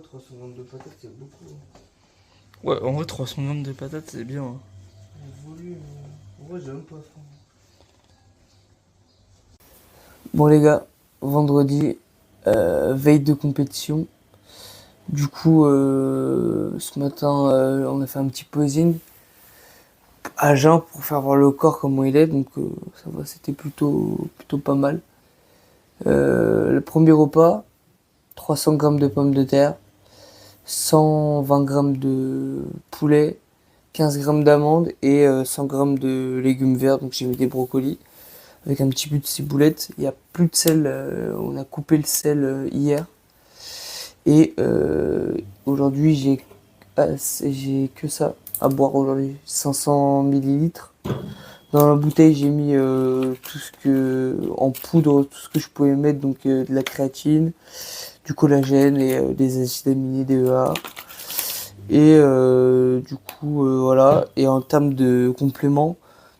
300 grammes de patates, c'est beaucoup. Ouais, en vrai, 300 grammes de patates, c'est bien. Hein. Le volume, en vrai, j'aime pas ça. Bon, les gars, vendredi, veille de compétition. Du coup, ce matin, on a fait un petit posing à jeun pour faire voir le corps comment il est. Donc, ça va, c'était plutôt pas mal. Le premier repas, 300 grammes de pommes de terre, 120 grammes de poulet, 15 grammes d'amandes et 100 grammes de légumes verts. Donc, j'ai mis des brocolis avec un petit peu de ciboulette. Il n'y a plus de sel, on a coupé le sel hier. Et aujourd'hui, j'ai que ça à boire aujourd'hui, 500 millilitres. Dans la bouteille, j'ai mis tout ce que en poudre, tout ce que je pouvais mettre, donc de la créatine, du collagène et des acides aminés DEA. Et du coup, voilà. Et en termes de compléments,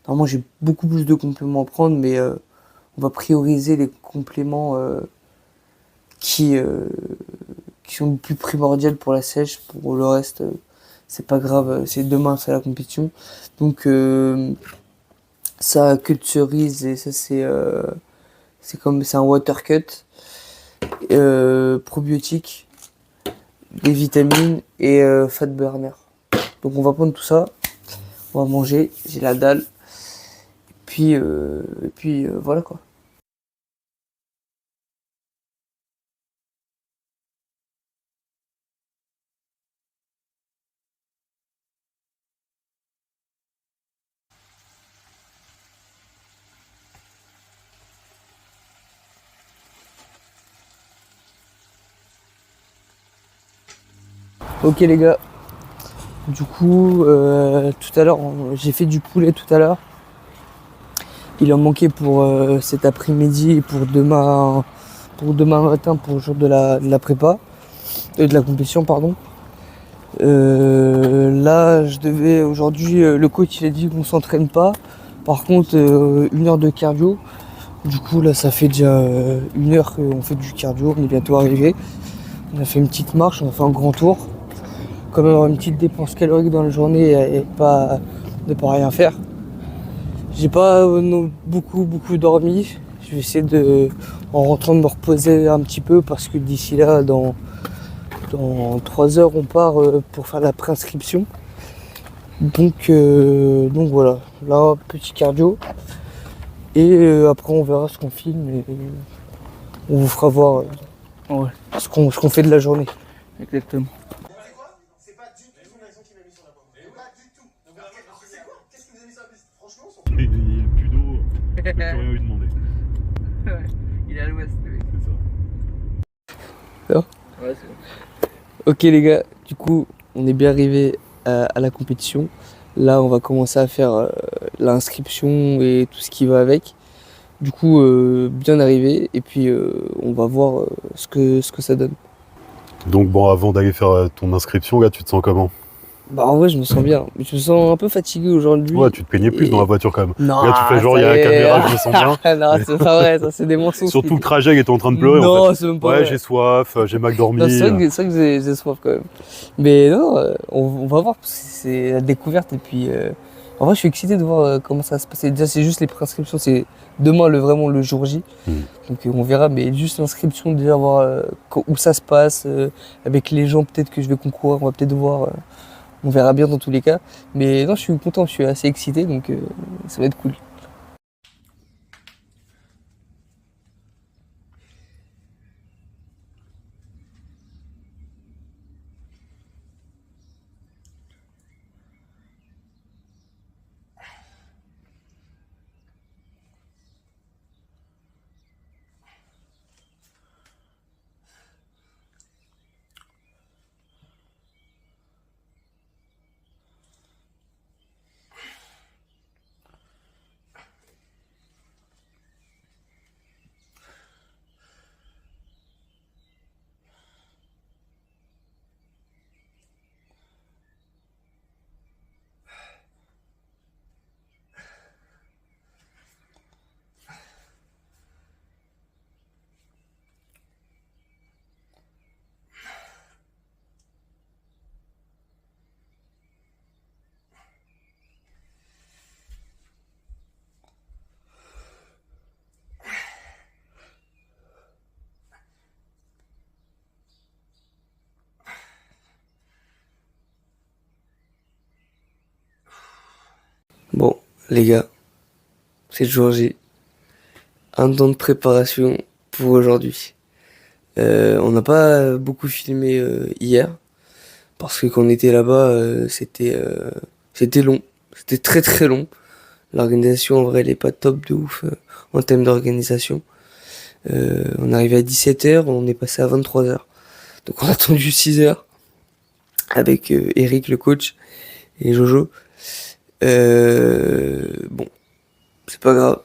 normalement j'ai beaucoup plus de compléments à prendre, mais on va prioriser les compléments qui qui sont le plus primordiales pour la sèche. Pour le reste, c'est pas grave. C'est demain, c'est la compétition. Donc ça, queue de cerise et ça c'est un water cut, probiotique, des vitamines et fat burner. Donc on va prendre tout ça, on va manger. J'ai la dalle. Et puis voilà quoi. Ok les gars, du coup tout à l'heure j'ai fait du poulet tout à l'heure. Il en manquait pour cet après-midi et pour demain matin pour le jour de la prépa, de la compétition pardon. Là je devais aujourd'hui, le coach il a dit qu'on s'entraîne pas. Par contre 1 heure de cardio. Du coup là ça fait déjà 1 heure qu'on fait du cardio, on est bientôt arrivé. On a fait une petite marche, on a fait un grand tour. Quand même avoir une petite dépense calorique dans la journée et pas ne pas rien faire. J'ai pas beaucoup dormi. Je vais essayer en rentrant de me reposer un petit peu parce que d'ici là, dans 3 heures, on part pour faire la préinscription. Donc voilà, là, petit cardio. Et après, on verra ce qu'on filme et on vous fera voir ouais, ce qu'on fait de la journée. Exactement. Il n'y a plus d'eau, on peut plus rien lui demander. Ouais, il est à l'ouest, oui. C'est ça. Alors ouais, c'est bon. Ok les gars, du coup, on est bien arrivé à la compétition. Là, on va commencer à faire l'inscription et tout ce qui va avec. Du coup, bien arrivé et puis on va voir ce que ça donne. Donc bon, avant d'aller faire ton inscription, là, tu te sens comment? Bah en vrai, je me sens bien. Mais je me sens un peu fatigué aujourd'hui. Ouais, tu te plaignais plus dans la voiture quand même. Non, Là, tu fais genre, il y ça a y la est. caméra, je me sens bien. Non, c'est pas vrai, ça c'est des mensonges. Surtout le trajet, il était en train de pleurer en Non, fait. c'est même pas Ouais, vrai. j'ai soif, j'ai mal dormi. Non, c'est vrai que j'ai soif quand même. Mais non, on va voir parce que c'est la découverte et puis en vrai je suis excité de voir comment ça va se passer. Déjà c'est juste les préinscriptions, c'est demain vraiment le jour J. Donc on verra, mais juste l'inscription, déjà voir où ça se passe, avec les gens peut-être que je vais concourir, on va peut-être voir, on verra bien dans tous les cas. Mais non, je suis content, je suis assez excité donc ça va être cool. Bon, les gars, c'est le jour J. Un temps de préparation pour aujourd'hui. On n'a pas beaucoup filmé hier, parce que quand on était là-bas, c'était long. C'était très très long. L'organisation, en vrai, elle est pas top de ouf en termes d'organisation. On est arrivé à 17h, on est passé à 23h. Donc on a attendu 6h avec Eric, le coach, et Jojo. Bon, c'est pas grave.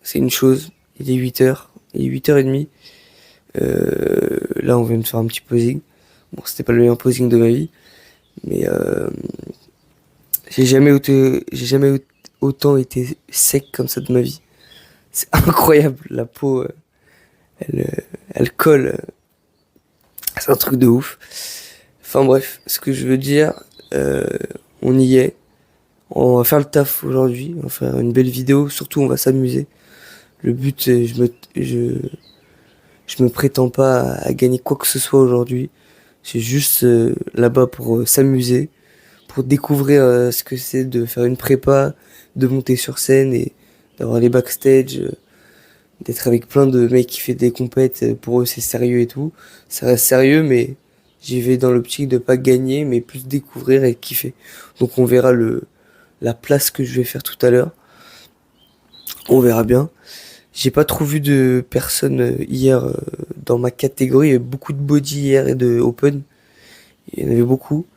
C'est une chose. Il est 8h. Il est 8h30. Là, on vient de faire un petit posing. Bon, c'était pas le meilleur posing de ma vie. Mais j'ai jamais autant été sec comme ça de ma vie. C'est incroyable. La peau, elle colle. C'est un truc de ouf. Enfin bref, ce que je veux dire, on y est. On va faire le taf aujourd'hui. On va faire une belle vidéo. Surtout, on va s'amuser. Le but, je me prétends pas à gagner quoi que ce soit aujourd'hui. C'est juste là-bas pour s'amuser, pour découvrir ce que c'est de faire une prépa, de monter sur scène et d'avoir les backstage, d'être avec plein de mecs qui fait des compètes. Pour eux, c'est sérieux et tout. Ça reste sérieux, mais j'y vais dans l'optique de pas gagner, mais plus découvrir et kiffer. Donc on verra la place que je vais faire tout à l'heure. On verra bien. J'ai pas trop vu de personnes hier dans ma catégorie. Il y avait beaucoup de body hier et de open. Il y en avait beaucoup.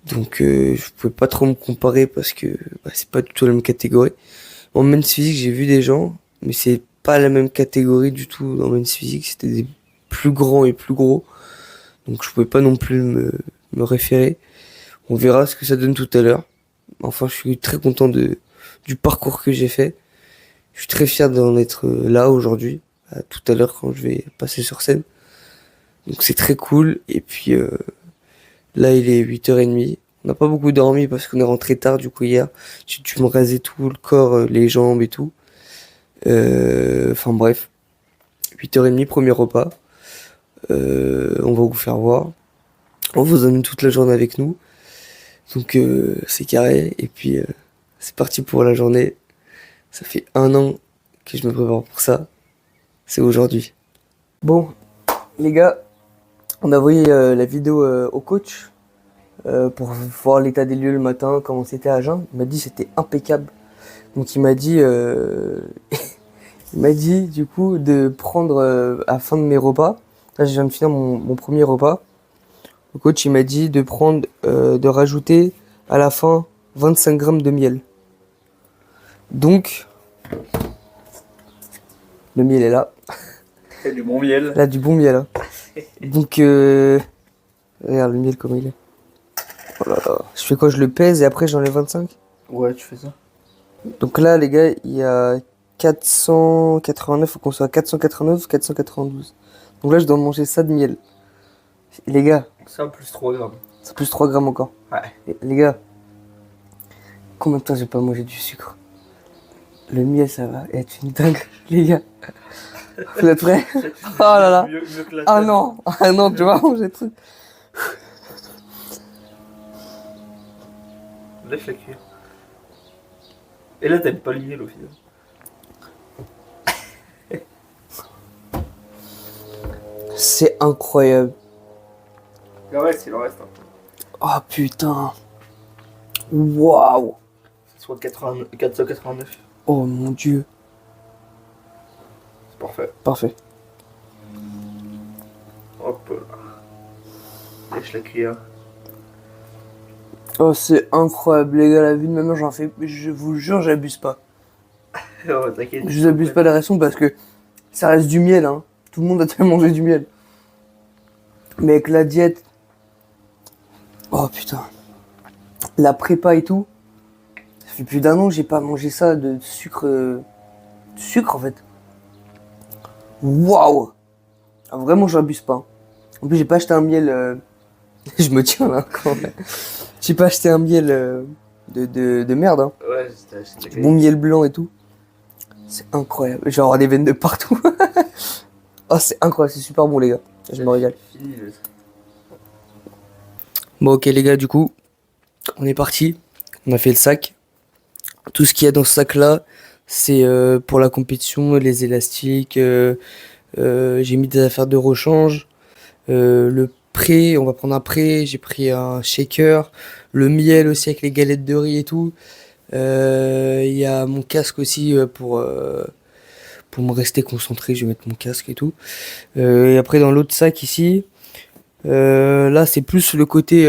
Donc je pouvais pas trop me comparer parce que c'est pas du tout la même catégorie. En men's physique, j'ai vu des gens, mais c'est pas la même catégorie du tout en men's physique. C'était des plus grands et plus gros. Donc je pouvais pas non plus me référer. On verra ce que ça donne tout à l'heure. Enfin, je suis très content du parcours que j'ai fait. Je suis très fier d'en être là aujourd'hui, tout à l'heure quand je vais passer sur scène. Donc c'est très cool. Et puis là, il est 8h30. On n'a pas beaucoup dormi parce qu'on est rentré tard du coup hier. J'ai dû me raser tout le corps, les jambes et tout. Enfin bref. 8h30, premier repas. On va vous faire voir. On vous emmène toute la journée avec nous. Donc c'est carré. Et puis c'est parti pour la journée. Ça fait 1 an que je me prépare pour ça. C'est aujourd'hui. Bon, les gars, on a envoyé la vidéo au coach pour voir l'état des lieux le matin, comment c'était à Agen. Il m'a dit que c'était impeccable. Donc il m'a dit du coup de prendre à la fin de mes repas. Là, je viens de finir mon premier repas. Le coach il m'a dit de prendre, de rajouter à la fin 25 grammes de miel. Donc, le miel est là. Il y a du bon miel. Là, du bon miel. Hein. Donc, regarde le miel comment il est. Oh là là. Je fais quoi? Je le pèse et après j'enlève 25? Ouais, tu fais ça. Donc là, les gars, il y a 489, faut qu'on soit à 489, 492. Donc là, je dois manger ça de miel. Et les gars, Ça, plus 3 grammes. c'est plus 3 grammes encore. Ouais. Et les gars, combien de temps j'ai pas mangé du sucre? Le miel, ça va être une dingue, les gars. Vous êtes prêts? Oh là là. Mieux que la Ah scène. non, ah non, tu vas manger le truc. Laisse la cuire. Et là, t'aimes pas le miel au final. C'est incroyable. Ah ouais, c'est le reste. Hein. Oh putain. Waouh. Soit 489. Oh mon dieu. C'est parfait. Parfait. Hop là. Lèche la cuillère. Oh, c'est incroyable, les gars. La vue de ma main, j'en fais. Je vous jure, j'abuse pas. Oh, t'inquiète. Je vous abuse pas de la ration parce que ça reste du miel, hein. Tout le monde a déjà mangé du miel. Mais avec la diète. Oh putain. La prépa et tout. Ça fait plus d'1 an que j'ai pas mangé ça de sucre. De sucre en fait. Waouh! Ah, vraiment, j'abuse pas. En plus, j'ai pas acheté un miel. Je me tiens là quand même. J'ai pas acheté un miel de merde, hein. Ouais, c'était Bon miel blanc et tout. C'est incroyable. Je vais avoir des veines de partout. Oh, c'est incroyable, c'est super bon, les gars. Je me régale. fini le... Bon, ok, les gars, du coup, on est parti. On a fait le sac. Tout ce qu'il y a dans ce sac-là, c'est pour la compétition, les élastiques. J'ai mis des affaires de rechange. Le prêt, on va prendre un prêt. J'ai pris un shaker. Le miel aussi avec les galettes de riz et tout. Il y a mon casque aussi pour me rester concentré. Je vais mettre mon casque et tout. Et après, dans l'autre sac ici, là, c'est plus le côté,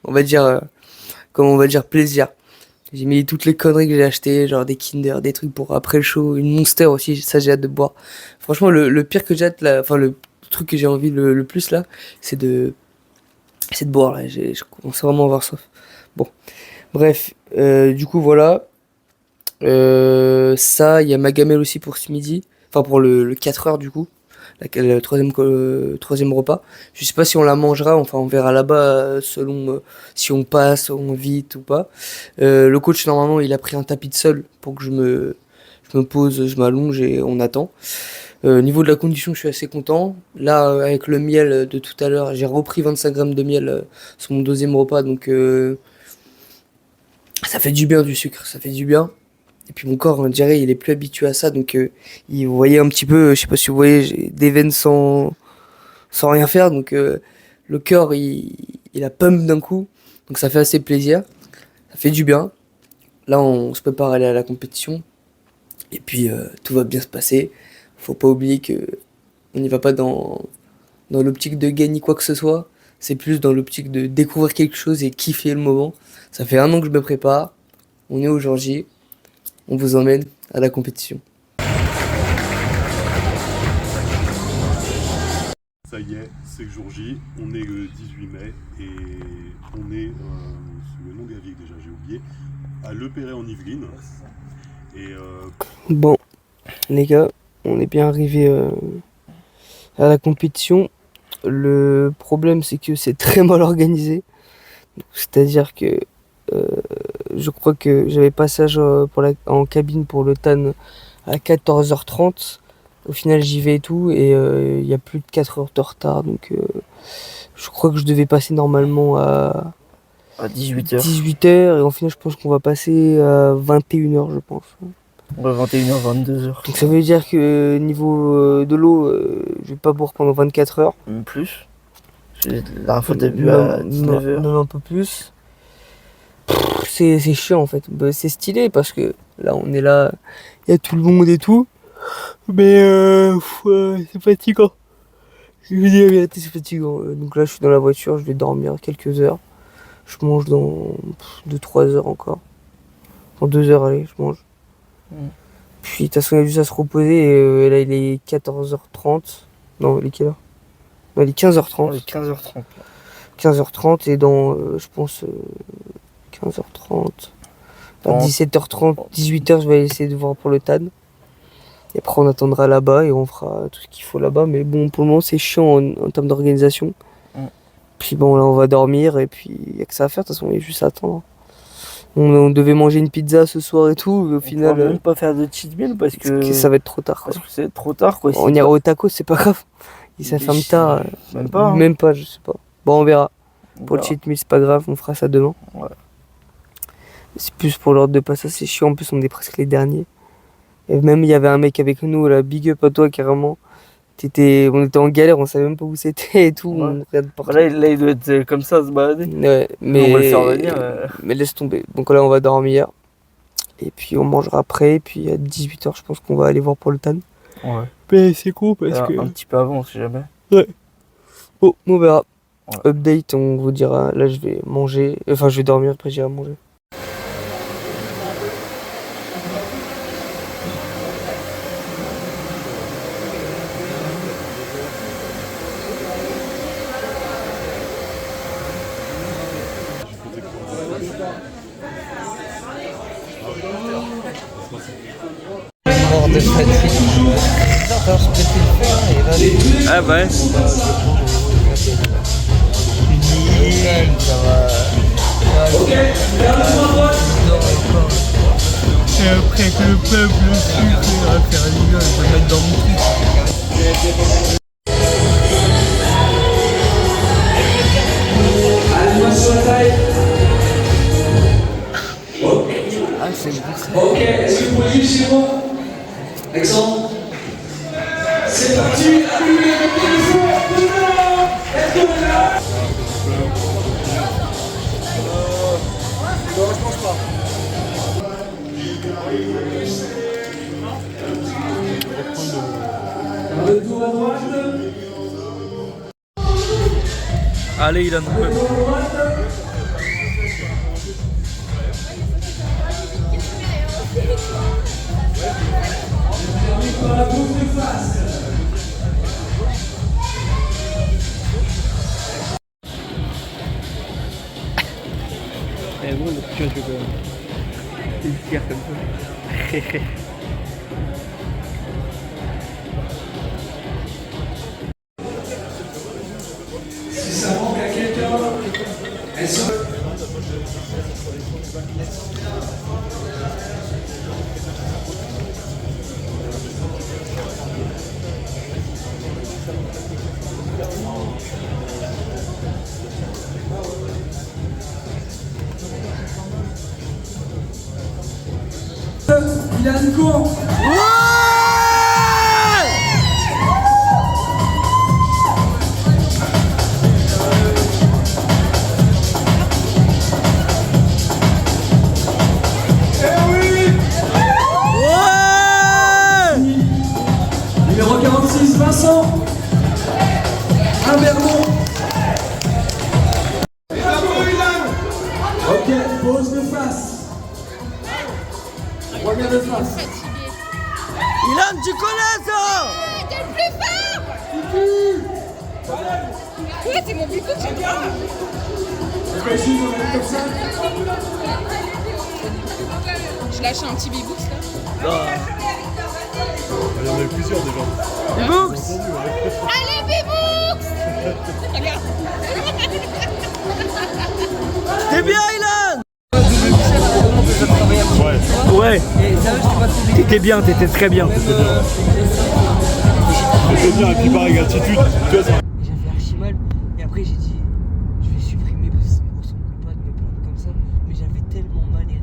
on va dire, comment on va dire, plaisir. J'ai mis toutes les conneries que j'ai achetées, genre des Kinder, des trucs pour après le show, une Monster aussi, ça j'ai hâte de boire. Franchement, le pire que j'ai hâte, là, enfin le truc que j'ai envie le plus là, c'est de boire là. Je commence vraiment à avoir soif. Bon, bref, du coup voilà. Ça, il y a ma gamelle aussi pour ce midi, enfin pour le 4 heures du coup, le troisième repas. Je sais pas si on la mangera, enfin on verra là-bas selon si on passe, on vite ou pas. Le coach normalement il a pris un tapis de sol pour que je me pose, je m'allonge et on attend. Au niveau de la condition, je suis assez content. Là, avec le miel de tout à l'heure, j'ai repris 25 grammes de miel sur mon deuxième repas, donc ça fait du bien du sucre, ça fait du bien. Et puis mon corps, on dirait, il est plus habitué à ça, donc vous voyez un petit peu, je sais pas si vous voyez, j'ai des veines sans rien faire, donc le cœur, il a pump d'un coup, donc ça fait assez plaisir, ça fait du bien. Là, on se prépare à aller à la compétition, et puis tout va bien se passer. Faut pas oublier que on n'y va pas dans l'optique de gagner quoi que ce soit, c'est plus dans l'optique de découvrir quelque chose et kiffer le moment. Ça fait 1 an que je me prépare, on est au jour J. On vous emmène à la compétition. Ça y est, c'est le jour J, on est le 18 mai et on est sur le nom Gavier déjà, j'ai oublié, à Le Perret en Yvelines. Et Bon, les gars, on est bien arrivé à la compétition. Le problème, c'est que c'est très mal organisé. C'est-à-dire que je crois que j'avais passage en cabine pour le TAN à 14h30. Au final, j'y vais et tout, et il y a plus de 4 heures de retard. Donc, je crois que je devais passer normalement à 18h. 18h, et en final, je pense qu'on va passer à 21h, je pense. Ouais, 21h, 22h. Donc, ça veut dire que niveau de l'eau, je vais pas boire pendant 24 heures. Même plus. La dernière fois, t'as bu à 19h. Non, un peu plus. C'est chiant en fait. Bah, c'est stylé parce que là, on est là, il y a tout le monde et tout. Mais ouais, c'est fatigant. Je veux dire la vérité, c'est fatigant. Donc là, je suis dans la voiture, je vais dormir quelques heures. Je mange dans 2-3 heures encore. Dans 2 heures, allez, je mange. Puis de toute façon, il a juste à se reposer. Et là, il est 14h30. Non, il est quelle heure? Non, il est 15h30. Ouais, 15h30. 15h30 et dans, je pense, 15h30. Vers 17h30, 18h, je vais essayer de voir pour le TAN. Et après, on attendra là-bas et on fera tout ce qu'il faut là-bas. Mais bon, pour le moment, c'est chiant en termes d'organisation. Puis bon, là, on va dormir et puis il n'y a que ça à faire. De toute façon, il y a juste à attendre. On devait manger une pizza ce soir et tout. Mais au final, On va même pas faire de cheat meal parce que ça va être trop tard. Quoi. Parce que c'est trop tard, quoi. On ira au taco, c'est pas grave. Et ça ferme tard. Même pas. Hein. Même pas, je sais pas. Bon, on verra. Pour le verra. cheat meal, c'est pas grave, on fera ça demain. Ouais. C'est plus pour l'ordre de passage, c'est chiant. En plus, on est presque les derniers. Et même, il y avait un mec avec nous, là, big up à toi, carrément. On était en galère, on savait même pas où c'était et tout. Ouais. On regarde partout. Là, il doit être comme ça, se balader. Ouais, mais... On va le faire venir. Mais laisse tomber. Donc là, on va dormir. Et puis, on mangera après. Et puis, à 18h, je pense qu'on va aller voir pour le TAN. Ouais. Mais c'est cool parce que... Un petit peu avant, si jamais. Bon, on verra. Ouais. Update, on vous dira. Là, je vais manger. Enfin, je vais dormir, après, j'irai manger. Mort de fatigue. Attends, je peux te le faire et vas-y. Ah bah Et après que le peuple le sucre, il va faire une gueule, je vais mettre dans mon truc. Ah, Ok, est-ce que vous pouvez juste chez moi Exemple. C'est parti, allumez le téléphone, dedans. Est-ce qu'on est là Non, je pense pas. Retour à droite. Allez, Ilan. Retour à droite. Par la boucle de face. Eh bon, tu vois, je peux le faire comme ça. Si ça manque à quelqu'un, elles sont... Il a une cour. Numéro 46, Vincent. Un Bermond. Ok, pose de face. Reviens de face. Ilan, tu connais ça? Quel plus fort Ouais, c'est mon bico, j'aime bien. Ok, si vous allez comme ça. Je lâche un petit bibou là. Il y en avait plusieurs déjà. Bibooks. Allez, bibou Regarde. T'es bien, Ilan? Ouais. Ouais. T'étais bien, t'étais très bien. C'est bien, et puis pareil, attitude, tu vois, ça. J'avais archi mal et après j'ai dit je vais supprimer parce que ça me ressemble pas de me plaindre comme ça, mais j'avais tellement mal Eric.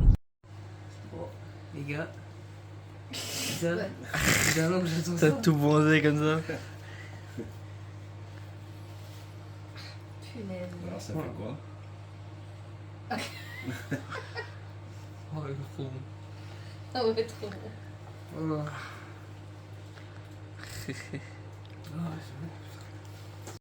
Bon, les gars, ça un an que j'attends ça. T'as tout bronzé comme ça. Punaise. Alors, ça fait quoi? Oh, le gros. Ah ouais, trop bon. Oh. Oh, c'est bon.